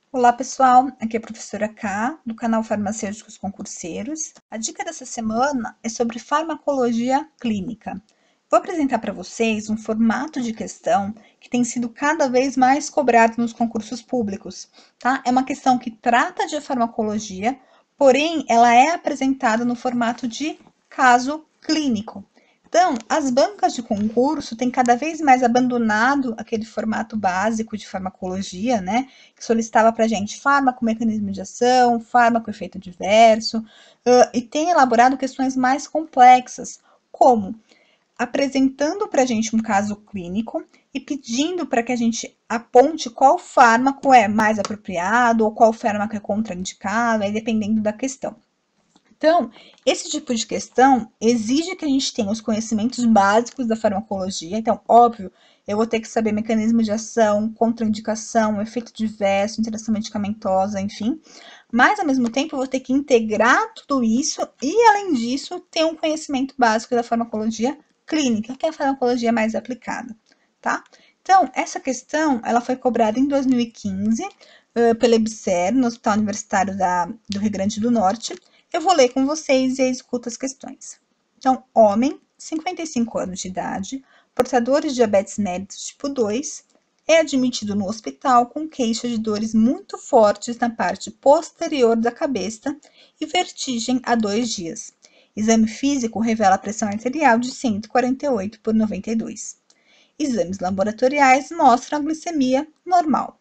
Olá, pessoal. Aqui é a professora K, do canal Farmacêuticos Concurseiros. A dica dessa semana é sobre farmacologia clínica. Vou apresentar para vocês um formato de questão que tem sido cada vez mais cobrado nos concursos públicos, tá? É uma questão que trata de farmacologia, porém ela é apresentada no formato de caso clínico. Então, as bancas de concurso têm cada vez mais abandonado aquele formato básico de farmacologia, né? Que solicitava para a gente fármaco, mecanismo de ação, fármaco, efeito adverso, e tem elaborado questões mais complexas, como apresentando para a gente um caso clínico e pedindo para que a gente aponte qual fármaco é mais apropriado ou qual fármaco é contraindicado, aí dependendo da questão. Então, esse tipo de questão exige que a gente tenha os conhecimentos básicos da farmacologia. Então, óbvio, eu vou ter que saber mecanismo de ação, contraindicação, efeito diverso, interação medicamentosa, enfim. Mas, ao mesmo tempo, eu vou ter que integrar tudo isso e, além disso, ter um conhecimento básico da farmacologia clínica, que é a farmacologia mais aplicada, tá? Então, essa questão, ela foi cobrada em 2015 pela EBSER, no Hospital Universitário do Rio Grande do Norte. Eu vou ler com vocês e aí escuta as questões. Então, homem, 55 anos de idade, portador de diabetes mellitus tipo 2, é admitido no hospital com queixa de dores muito fortes na parte posterior da cabeça e vertigem há 2 dias. Exame físico revela pressão arterial de 148 por 92. Exames laboratoriais mostram a glicemia normal.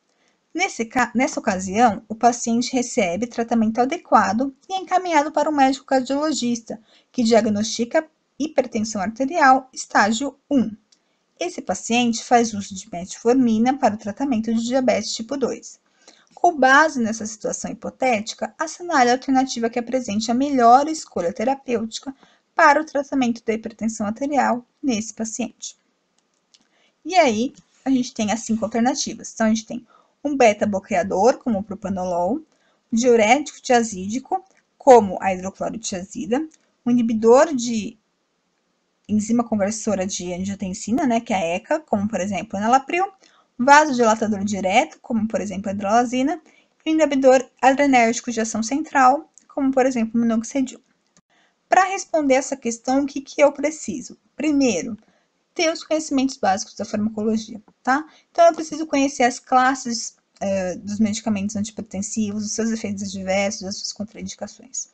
Nessa ocasião, o paciente recebe tratamento adequado e é encaminhado para um médico cardiologista, que diagnostica hipertensão arterial estágio 1. Esse paciente faz uso de metformina para o tratamento de diabetes tipo 2. Com base nessa situação hipotética, assinale a alternativa que apresente a melhor escolha terapêutica para o tratamento da hipertensão arterial nesse paciente. E aí, a gente tem as 5 alternativas. Então, a gente tem um beta-bloqueador, como o propanolol, um diurético tiazídico, como a hidroclorotiazida, um inibidor de enzima conversora de angiotensina, né, que é a ECA, como, por exemplo, o enalapril, vasodilatador direto, como, por exemplo, a hidralazina, e um inibidor adrenérgico de ação central, como, por exemplo, o minoxidil. Para responder essa questão, o que eu preciso? Primeiro, ter os conhecimentos básicos da farmacologia, tá? Então, eu preciso conhecer as classes dos medicamentos antihipertensivos, os seus efeitos adversos, as suas contraindicações.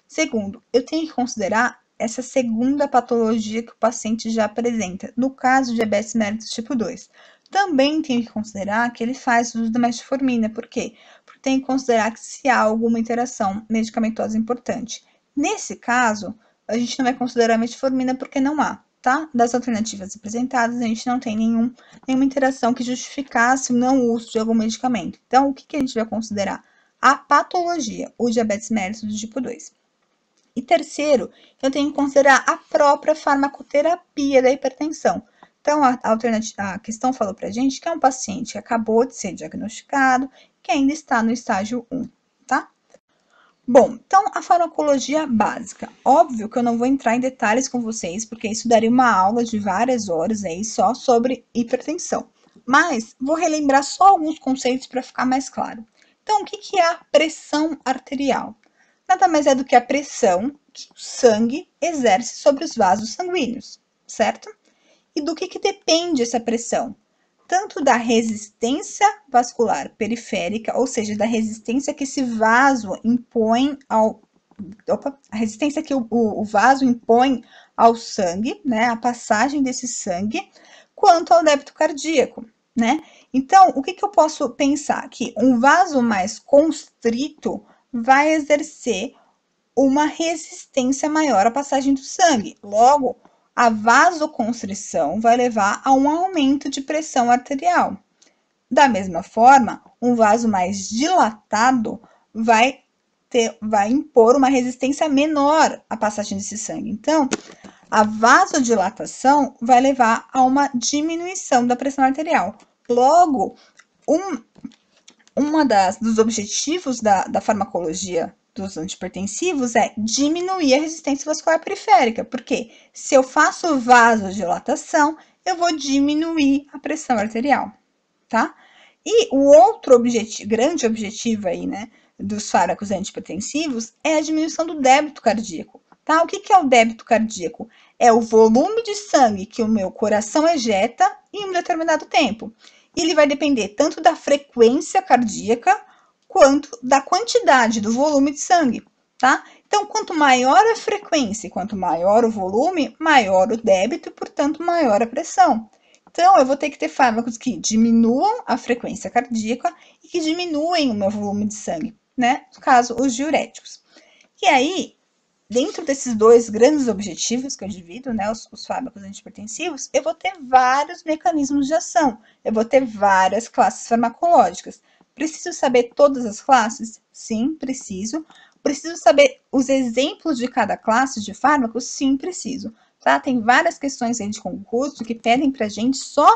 Segundo, eu tenho que considerar essa segunda patologia que o paciente já apresenta, no caso de diabetes mellitus tipo 2. Também tenho que considerar que ele faz uso da metformina, por quê? Porque tenho que considerar que se há alguma interação medicamentosa importante. Nesse caso, a gente não vai considerar a metformina porque não há, tá? Das alternativas apresentadas, a gente não tem nenhuma interação que justificasse o não uso de algum medicamento. Então, o que a gente vai considerar? A patologia, o diabetes mellitus do tipo 2. E terceiro, eu tenho que considerar a própria farmacoterapia da hipertensão. Então, a questão falou para a gente que é um paciente que acabou de ser diagnosticado, que ainda está no estágio 1, tá? Bom, então a farmacologia básica. Óbvio que eu não vou entrar em detalhes com vocês, porque isso daria uma aula de várias horas aí só sobre hipertensão. Mas vou relembrar só alguns conceitos para ficar mais claro. Então, o que é a pressão arterial? Nada mais é do que a pressão que o sangue exerce sobre os vasos sanguíneos, certo? E do que depende essa pressão? Tanto da resistência vascular periférica, ou seja, da resistência que esse vaso impõe ao. Opa, a resistência que o vaso impõe ao sangue, né? A passagem desse sangue, quanto ao débito cardíaco, né? Então, o que eu posso pensar? Que um vaso mais constrito vai exercer uma resistência maior à passagem do sangue. Logo, a vasoconstrição vai levar a um aumento de pressão arterial. Da mesma forma, um vaso mais dilatado vai impor uma resistência menor à passagem desse sangue. Então, a vasodilatação vai levar a uma diminuição da pressão arterial. Logo, dos objetivos da farmacologia dos antihipertensivos é diminuir a resistência vascular periférica, porque se eu faço vasodilatação, eu vou diminuir a pressão arterial, tá? E o outro grande objetivo aí, né, dos fármacos antihipertensivos é a diminuição do débito cardíaco, tá? O que é o débito cardíaco? É o volume de sangue que o meu coração ejeta em um determinado tempo. E ele vai depender tanto da frequência cardíaca quanto da quantidade do volume de sangue, tá? Então, quanto maior a frequência e quanto maior o volume, maior o débito e, portanto, maior a pressão. Então, eu vou ter que ter fármacos que diminuam a frequência cardíaca e que diminuem o meu volume de sangue, né? No caso, os diuréticos. E aí, dentro desses dois grandes objetivos que eu divido, né, os fármacos antihipertensivos, eu vou ter vários mecanismos de ação, eu vou ter várias classes farmacológicas. Preciso saber todas as classes? Sim, preciso. Preciso saber os exemplos de cada classe de fármacos? Sim, preciso. Tá? Tem várias questões aí de concurso que pedem para a gente só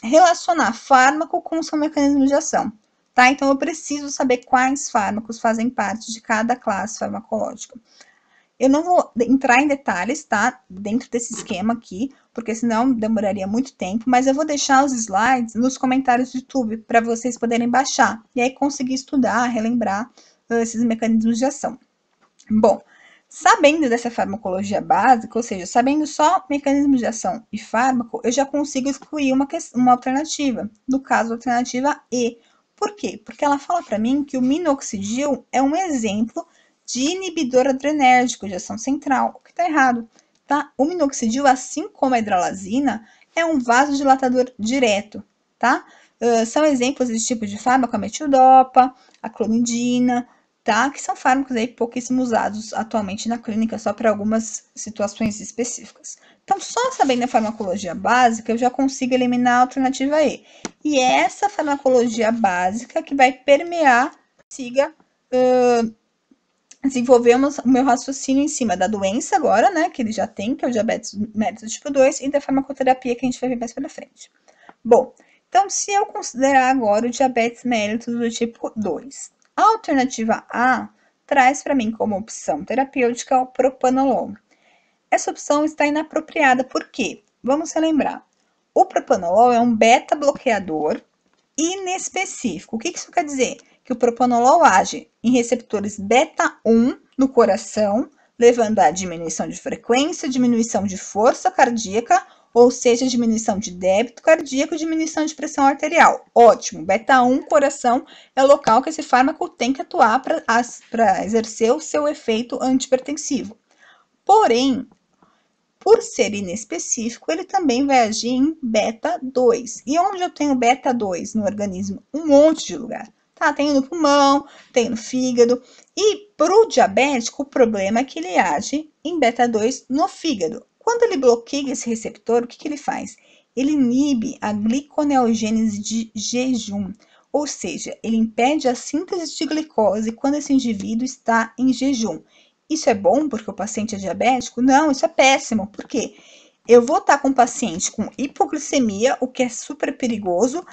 relacionar fármaco com seu mecanismo de ação. Tá? Então, eu preciso saber quais fármacos fazem parte de cada classe farmacológica. Eu não vou entrar em detalhes, tá? Dentro desse esquema aqui, porque senão demoraria muito tempo, mas eu vou deixar os slides nos comentários do YouTube para vocês poderem baixar e aí conseguir estudar, relembrar esses mecanismos de ação. Bom, sabendo dessa farmacologia básica, ou seja, sabendo só mecanismos de ação e fármaco, eu já consigo excluir uma alternativa, no caso, a alternativa E. Por quê? Porque ela fala para mim que o minoxidil é um exemplo de inibidor adrenérgico de ação central, o que está errado, tá? O minoxidil, assim como a hidralazina, é um vasodilatador direto, tá? São exemplos desse tipo de fármaco a metildopa, a clonidina, tá? Que são fármacos aí pouquíssimo usados atualmente na clínica, só para algumas situações específicas. Então, só sabendo a farmacologia básica, eu já consigo eliminar a alternativa E. E é essa farmacologia básica que vai permear, siga desenvolver o meu raciocínio em cima da doença agora, né, que ele já tem, que é o diabetes mellitus tipo 2, e da farmacoterapia que a gente vai ver mais pela frente. Bom, então se eu considerar agora o diabetes mellitus do tipo 2, a alternativa A traz para mim como opção terapêutica o propanolol. Essa opção está inapropriada, por quê? Vamos relembrar. O propanolol é um beta-bloqueador inespecífico. O que isso quer dizer? Que o propanolol age em receptores beta-1 no coração, levando à diminuição de frequência, diminuição de força cardíaca, ou seja, diminuição de débito cardíaco, diminuição de pressão arterial. Ótimo, beta-1, coração, é o local que esse fármaco tem que atuar para exercer o seu efeito antihipertensivo. Porém, por ser inespecífico, ele também vai agir em beta-2. E onde eu tenho beta-2 no organismo? Um monte de lugar. Tá? Tem no pulmão, tem no fígado. E para o diabético, o problema é que ele age em beta-2 no fígado. Quando ele bloqueia esse receptor, o que ele faz? Ele inibe a gliconeogênese de jejum. Ou seja, ele impede a síntese de glicose quando esse indivíduo está em jejum. Isso é bom porque o paciente é diabético? Não, isso é péssimo. Por quê? Eu vou estar com um paciente com hipoglicemia, o que é super perigoso,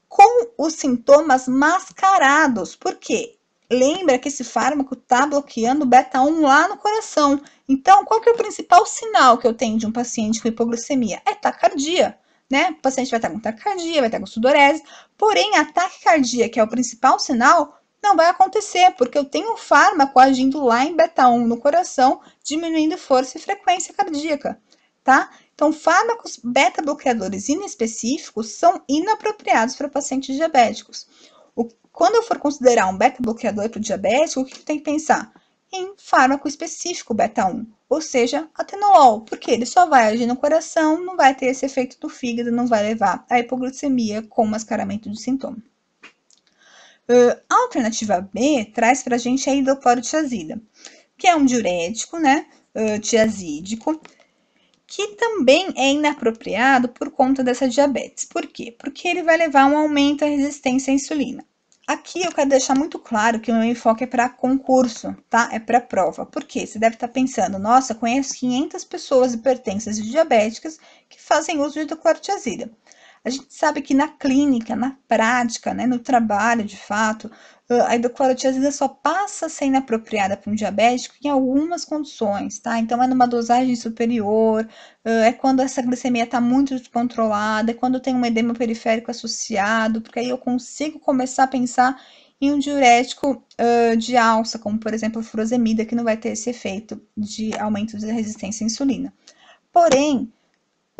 com os sintomas mascarados. Por quê? Lembra que esse fármaco está bloqueando o beta-1 lá no coração. Então, qual que é o principal sinal que eu tenho de um paciente com hipoglicemia? É taquicardia, né? O paciente vai estar com taquicardia, vai estar com sudorese, porém a taquicardia, que é o principal sinal, não vai acontecer, porque eu tenho um fármaco agindo lá em beta-1 no coração, diminuindo força e frequência cardíaca, tá? Então, fármacos beta-bloqueadores inespecíficos são inapropriados para pacientes diabéticos. Quando eu for considerar um beta-bloqueador para o diabético, o que tem que pensar? Em fármaco específico beta-1, ou seja, atenolol, porque ele só vai agir no coração, não vai ter esse efeito do fígado, não vai levar à hipoglicemia com mascaramento de sintoma. A alternativa B traz para a gente a hidroclorotiazida, que é um diurético, né, tiazídico, que também é inapropriado por conta dessa diabetes. Por quê? Porque ele vai levar a um aumento da resistência à insulina. Aqui eu quero deixar muito claro que o meu enfoque é para concurso, tá? É para prova. Por quê? Você deve estar pensando, nossa, conheço 500 pessoas hipertensas e diabéticas que fazem uso de hidroclorotiazida. A gente sabe que na clínica, na prática, né, no trabalho, de fato, a hidroclorotiazida só passa a ser inapropriada para um diabético em algumas condições, tá? Então, é numa dosagem superior, é quando essa glicemia está muito descontrolada, é quando tem um edema periférico associado, porque aí eu consigo começar a pensar em um diurético de alça, como por exemplo a furosemida, que não vai ter esse efeito de aumento da resistência à insulina. Porém,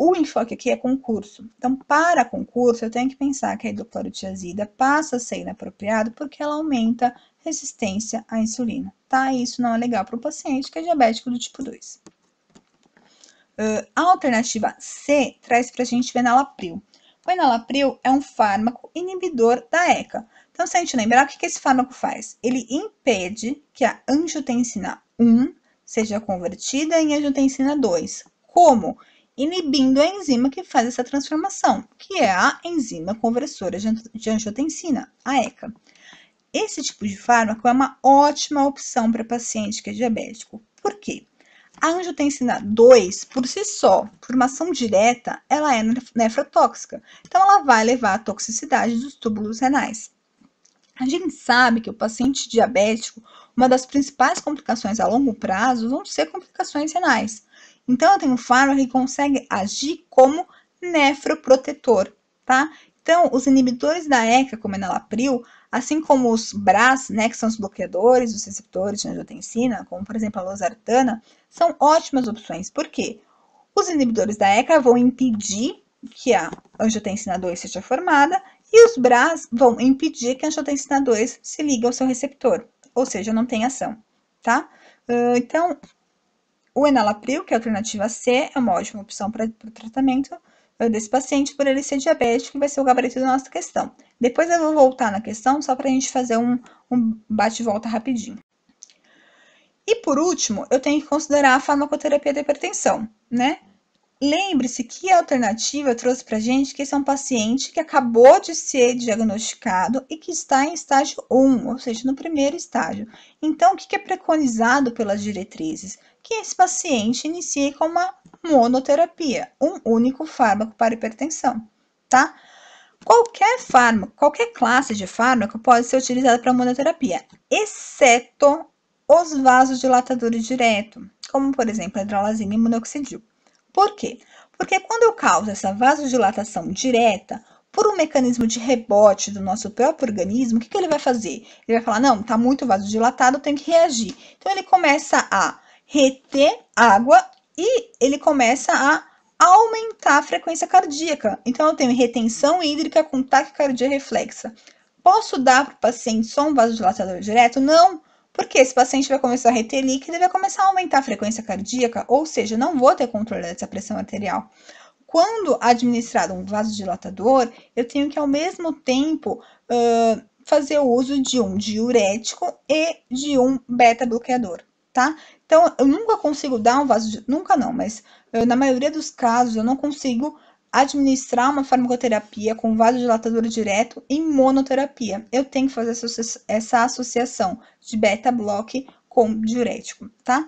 o enfoque aqui é concurso. Então, para concurso, eu tenho que pensar que a hidroclorotiazida passa a ser inapropriada porque ela aumenta resistência à insulina, tá? E isso não é legal para o paciente que é diabético do tipo 2. A alternativa C traz para a gente o enalapril. O enalapril é um fármaco inibidor da ECA. Então, se a gente lembrar, o que esse fármaco faz? Ele impede que a angiotensina 1 seja convertida em angiotensina 2. Como? Inibindo a enzima que faz essa transformação, que é a enzima conversora de angiotensina, a ECA. Esse tipo de fármaco é uma ótima opção para paciente que é diabético. Por quê? A angiotensina 2, por si só, por uma ação direta, ela é nefrotóxica. Então, ela vai levar à toxicidade dos túbulos renais. A gente sabe que o paciente diabético, uma das principais complicações a longo prazo vão ser complicações renais. Então, eu tenho um fármaco que consegue agir como nefroprotetor, tá? Então, os inibidores da ECA, como enalapril, assim como os BRAS, né, que são os bloqueadores dos receptores de angiotensina, como por exemplo a losartana, são ótimas opções. Por quê? Os inibidores da ECA vão impedir que a angiotensina 2 seja formada e os BRAS vão impedir que a angiotensina 2 se ligue ao seu receptor, ou seja, não tem ação, tá? Então, o enalapril, que é a alternativa C, é uma ótima opção para o tratamento desse paciente por ele ser diabético, que vai ser o gabarito da nossa questão. Depois eu vou voltar na questão só para a gente fazer um bate-volta rapidinho. E por último, eu tenho que considerar a farmacoterapia da hipertensão, né? Lembre-se que a alternativa trouxe para a gente que esse é um paciente que acabou de ser diagnosticado e que está em estágio 1, ou seja, no primeiro estágio. Então, o que é preconizado pelas diretrizes? Que esse paciente inicie com uma monoterapia, um único fármaco para hipertensão, tá? Qualquer fármaco, qualquer classe de fármaco pode ser utilizada para monoterapia, exceto os vasodilatadores direto, como por exemplo a hidralazina e minoxidil. Por quê? Porque quando eu causo essa vasodilatação direta, por um mecanismo de rebote do nosso próprio organismo, o que ele vai fazer? Ele vai falar, não, está muito vasodilatado, eu tenho que reagir. Então, ele começa a reter água e ele começa a aumentar a frequência cardíaca. Então, eu tenho retenção hídrica com taquicardia reflexa. Posso dar para o paciente só um vasodilatador direto? Não, porque esse paciente vai começar a reter líquido e vai começar a aumentar a frequência cardíaca, ou seja, não vou ter controle dessa pressão arterial. Quando administrado um vasodilatador, eu tenho que, ao mesmo tempo, fazer o uso de um diurético e de um beta-bloqueador, tá? Então, eu nunca consigo dar um nunca não, mas na maioria dos casos, eu não consigo administrar uma farmacoterapia com vasodilatador direto em monoterapia. Eu tenho que fazer essa associação de beta-bloque com diurético, tá?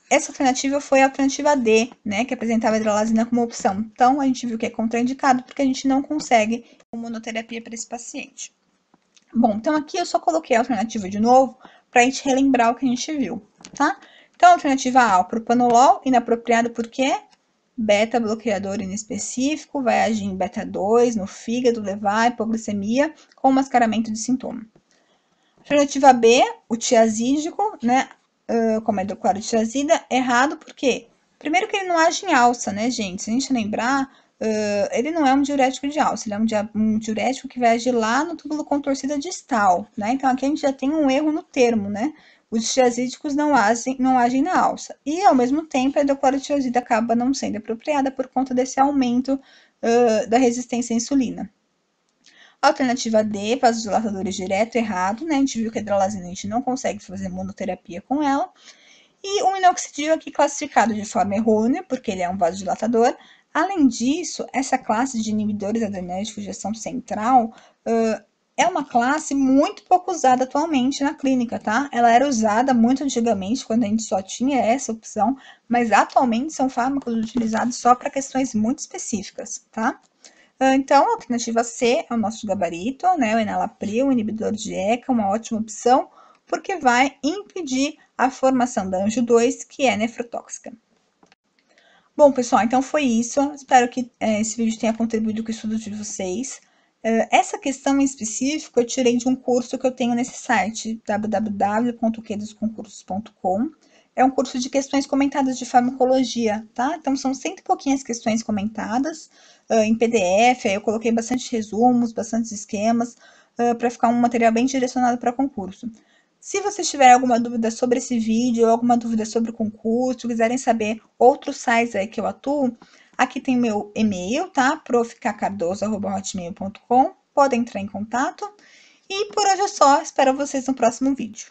Essa alternativa foi a alternativa D, né, que apresentava a hidralazina como opção. Então, a gente viu que é contraindicado porque a gente não consegue monoterapia para esse paciente. Bom, então aqui eu só coloquei a alternativa de novo para a gente relembrar o que a gente viu, tá? Então, a alternativa A, o propanolol, inapropriado por quê? Beta-bloqueador inespecífico, vai agir em beta-2, no fígado, levar a hipoglicemia com mascaramento de sintoma. Alternativa B, o tiazídico, né, como é do clorotiazida, errado por quê? Primeiro que ele não age em alça, né, gente? Se a gente lembrar, ele não é um diurético de alça, ele é um diurético que vai agir lá no túbulo contorcida distal, né? Então, aqui a gente já tem um erro no termo, né? Os tiazídicos não agem na alça. E, ao mesmo tempo, a hidroclorotiazida acaba não sendo apropriada por conta desse aumento da resistência à insulina. Alternativa D, vasodilatadores direto, errado, né? A gente viu que a hidralazina a gente não consegue fazer monoterapia com ela. E o minoxidil aqui classificado de forma errônea, porque ele é um vasodilatador. Além disso, essa classe de inibidores adrenérgicos de ação central é uma classe muito pouco usada atualmente na clínica, tá? Ela era usada muito antigamente, quando a gente só tinha essa opção, mas atualmente são fármacos utilizados só para questões muito específicas, tá? Então, a alternativa C é o nosso gabarito, né? O enalapril, o inibidor de ECA, uma ótima opção, porque vai impedir a formação da anjo 2, que é nefrotóxica. Bom, pessoal, então foi isso. Espero que esse vídeo tenha contribuído com o estudo de vocês. Essa questão em específico eu tirei de um curso que eu tenho nesse site, www.qdosconcursos.com. É um curso de questões comentadas de farmacologia, tá? Então, são 100 e pouquinhas questões comentadas em PDF. Aí eu coloquei bastante resumos, bastante esquemas, para ficar um material bem direcionado para concurso. Se vocês tiverem alguma dúvida sobre esse vídeo, ou alguma dúvida sobre o concurso, quiserem saber outros sites aí que eu atuo, aqui tem meu e-mail, tá? profkcardoso@hotmail.com. Podem entrar em contato. E por hoje é só. Espero vocês no próximo vídeo.